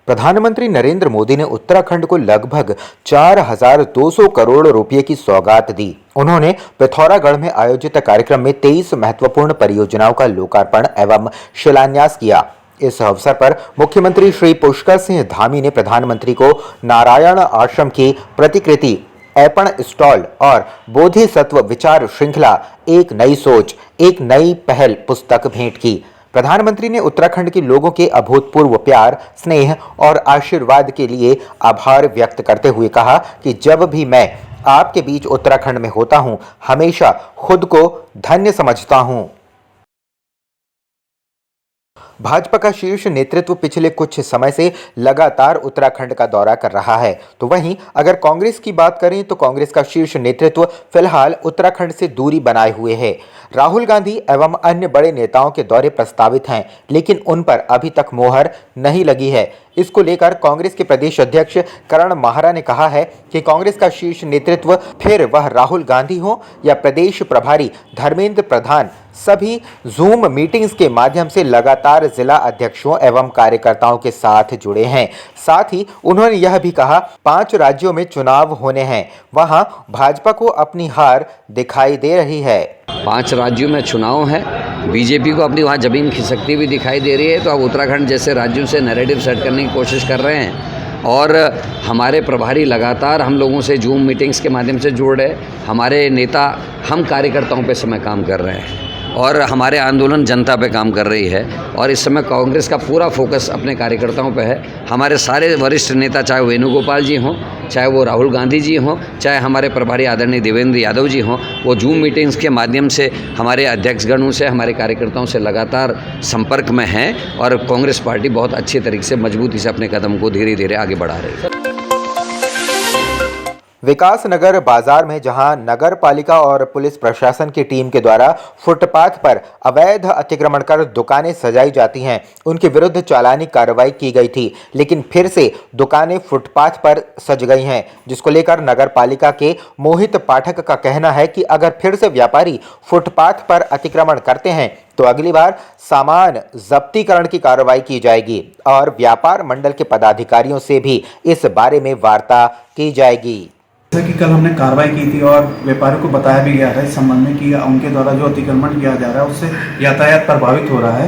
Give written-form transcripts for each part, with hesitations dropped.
प्रधानमंत्री नरेंद्र मोदी ने उत्तराखंड को लगभग 4,200 करोड़ रुपए की सौगात दी। उन्होंने पिथौरागढ़ में आयोजित कार्यक्रम में 23 महत्वपूर्ण परियोजनाओं का लोकार्पण एवं शिलान्यास किया। इस अवसर पर मुख्यमंत्री श्री पुष्कर सिंह धामी ने प्रधानमंत्री को नारायण आश्रम की प्रतिकृति, ऐपण स्टॉल और बोधिसत्व विचार श्रृंखला एक नई सोच, एक नई पहल पुस्तक भेंट की। प्रधानमंत्री ने उत्तराखंड के लोगों के अभूतपूर्व प्यार, स्नेह और आशीर्वाद के लिए आभार व्यक्त करते हुए कहा कि जब भी मैं आपके बीच उत्तराखंड में होता हूं, हमेशा खुद को धन्य समझता हूं। भाजपा का शीर्ष नेतृत्व पिछले कुछ समय से लगातार उत्तराखंड का दौरा कर रहा है, तो वहीं अगर कांग्रेस की बात करें तो कांग्रेस का शीर्ष नेतृत्व फिलहाल उत्तराखंड से दूरी बनाए हुए है। राहुल गांधी एवं अन्य बड़े नेताओं के दौरे प्रस्तावित हैं, लेकिन उन पर अभी तक मोहर नहीं लगी है। इसको लेकर कांग्रेस के प्रदेश अध्यक्ष करण माहरा ने कहा है कि कांग्रेस का शीर्ष नेतृत्व, फिर वह राहुल गांधी हो या प्रदेश प्रभारी धर्मेंद्र प्रधान, सभी जूम मीटिंग्स के माध्यम से लगातार जिला अध्यक्षों एवं कार्यकर्ताओं के साथ जुड़े हैं। साथ ही उन्होंने यह भी कहा, 5 राज्यों में चुनाव होने हैं, वहां भाजपा को अपनी हार दिखाई दे रही है। 5 राज्यों में चुनाव है, बीजेपी को अपनी वहाँ जमीन खिसकती भी दिखाई दे रही है, तो अब उत्तराखंड जैसे राज्यों से नैरेटिव सेट करने की कोशिश कर रहे हैं। और हमारे प्रभारी लगातार हम लोगों से जूम मीटिंग्स के माध्यम से जुड़ रहे, हमारे नेता हम कार्यकर्ताओं पे समय काम कर रहे हैं और हमारे आंदोलन जनता पे काम कर रही है। और इस समय कांग्रेस का पूरा फोकस अपने कार्यकर्ताओं पे है। हमारे सारे वरिष्ठ नेता, चाहे वेणुगोपाल जी हों, चाहे वो राहुल गांधी जी हों, चाहे हमारे प्रभारी आदरणीय देवेंद्र यादव जी हों, वो जूम मीटिंग्स के माध्यम से हमारे अध्यक्षगणों से, हमारे कार्यकर्ताओं से लगातार संपर्क में हैं और कांग्रेस पार्टी बहुत अच्छी तरीके से मजबूती से अपने कदम को धीरे धीरे आगे बढ़ा रही है। विकास नगर बाजार में जहां नगर पालिका और पुलिस प्रशासन की टीम के द्वारा फुटपाथ पर अवैध अतिक्रमण कर दुकानें सजाई जाती हैं, उनके विरुद्ध चालानी कार्रवाई की गई थी, लेकिन फिर से दुकानें फुटपाथ पर सज गई हैं, जिसको लेकर नगर पालिका के मोहित पाठक का कहना है कि अगर फिर से व्यापारी फुटपाथ पर अतिक्रमण करते हैं तो अगली बार सामान जब्तीकरण की कार्रवाई की जाएगी और व्यापार मंडल के पदाधिकारियों से भी इस बारे में वार्ता की जाएगी। जैसा कि कल हमने कार्रवाई की थी और व्यापारियों को बताया भी गया था इस संबंध में कि उनके द्वारा जो अतिक्रमण किया जा रहा है उससे यातायात प्रभावित हो रहा है।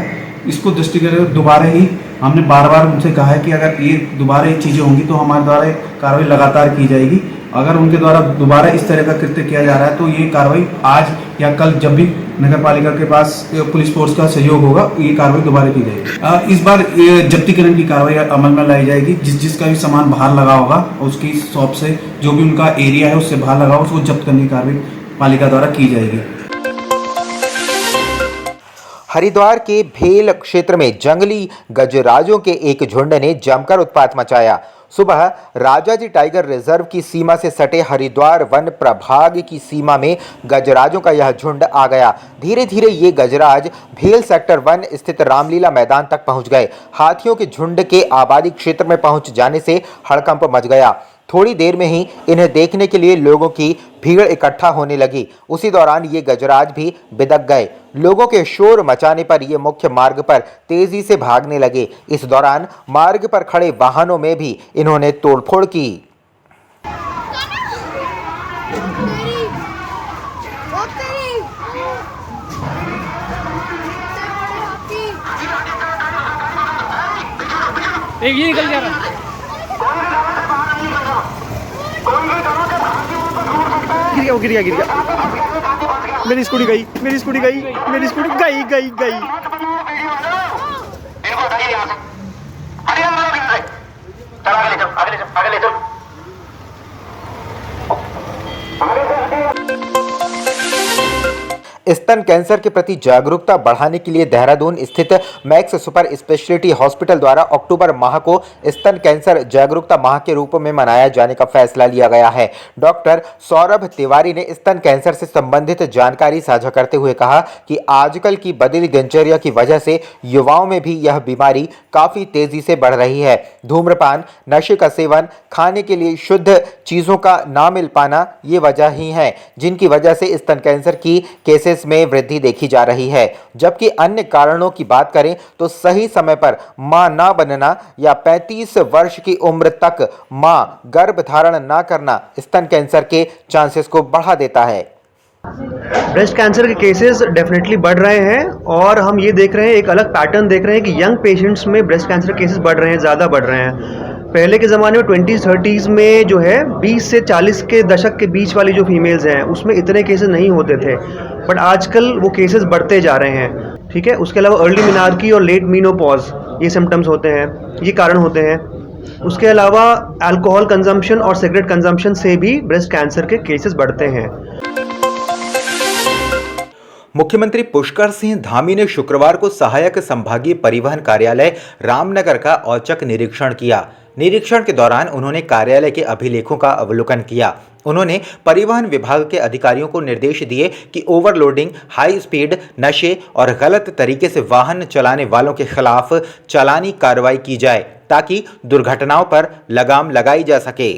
इसको दृष्टिगत दोबारा ही हमने बार बार उनसे कहा है कि अगर ये दोबारा ये चीज़ें होंगी तो हमारे द्वारा कार्रवाई लगातार की जाएगी। अगर उनके द्वारा दोबारा इस तरह का कृत्य किया जा रहा है तो ये कार्रवाई आज या कल जब भी नगर पालिका के पास पुलिस फोर्स का सहयोग होगा, ये कार्रवाई दोबारा की जाएगी। इस बार जब्तीकरण की कार्रवाई अमल में लाई जाएगी। जिसका भी सामान बाहर लगा होगा, उसकी शॉप से जो भी उनका एरिया है उससे बाहर लगा, उसको जब्त करने की कार्रवाई पालिका द्वारा की जाएगी। हरिद्वार के भेल क्षेत्र में जंगली गजराजों के एक झुंड ने जमकर उत्पात मचाया। सुबह राजाजी टाइगर रिजर्व की सीमा से सटे हरिद्वार वन प्रभाग की सीमा में गजराजों का यह झुंड आ गया। धीरे धीरे ये गजराज भेल सेक्टर 1 स्थित रामलीला मैदान तक पहुंच गए। हाथियों के झुंड के आबादी क्षेत्र में पहुंच जाने से हड़कंप मच गया। थोड़ी देर में ही इन्हें देखने के लिए लोगों की भीड़ इकट्ठा होने लगी। उसी दौरान ये गजराज भी बिदक गए। लोगों के शोर मचाने पर ये मुख्य मार्ग पर तेजी से भागने लगे। इस दौरान मार्ग पर खड़े वाहनों में भी इन्होंने तोड़फोड़ की। एक ये निकल गया। गिर गया। मेरी स्कूटी गई। मेरी स्कूटी गई। स्तन कैंसर के प्रति जागरूकता बढ़ाने के लिए देहरादून स्थित मैक्स सुपर स्पेशलिटी हॉस्पिटल द्वारा अक्टूबर माह को स्तन कैंसर जागरूकता माह के रूप में मनाया जाने का फैसला लिया गया है। डॉक्टर सौरभ तिवारी ने स्तन कैंसर से संबंधित जानकारी साझा करते हुए कहा कि आजकल की बदली दिनचर्या की वजह से युवाओं में भी यह बीमारी काफी तेजी से बढ़ रही है। धूम्रपान, नशे का सेवन, खाने के लिए शुद्ध चीजों का ना मिल पाना ये वजह ही है जिनकी वजह से स्तन कैंसर की केसेस में वृद्धि देखी जा रही है। जबकि अन्य कारणों की बात करें तो सही समय पर मां ना बनना या 35 वर्ष की उम्र तक मां गर्भ धारण ना करना स्तन कैंसर के चांसेस को बढ़ा देता है। ब्रेस्ट कैंसर के केसेस डेफिनेटली बढ़ रहे हैं और हम ये देख रहे हैं, एक अलग पैटर्न देख रहे हैं कि यंग पेशेंट्स में ब्रेस्ट कैंसर केसेस बढ़ रहे हैं, ज़्यादा बढ़ रहे हैं। पहले के ज़माने में 20s-30s में जो है 20 से 40 के दशक के बीच वाली जो फीमेल्स हैं उसमें इतने केसेस नहीं होते थे, बट आजकल वो केसेस बढ़ते जा रहे हैं। ठीक है, उसके अलावा अर्ली मेनार्की और लेट मीनोपॉज ये सिम्टम्स होते हैं, ये कारण होते हैं। उसके अलावा अल्कोहल कंजम्पशन और सिगरेट कंजम्पशन से भी ब्रेस्ट कैंसर के केसेस बढ़ते हैं। मुख्यमंत्री पुष्कर सिंह धामी ने शुक्रवार को सहायक संभागीय परिवहन कार्यालय रामनगर का औचक निरीक्षण किया। निरीक्षण के दौरान उन्होंने कार्यालय के अभिलेखों का अवलोकन किया। उन्होंने परिवहन विभाग के अधिकारियों को निर्देश दिए कि ओवरलोडिंग, हाई स्पीड, नशे और गलत तरीके से वाहन चलाने वालों के खिलाफ चालानी कार्रवाई की जाए ताकि दुर्घटनाओं पर लगाम लगाई जा सके।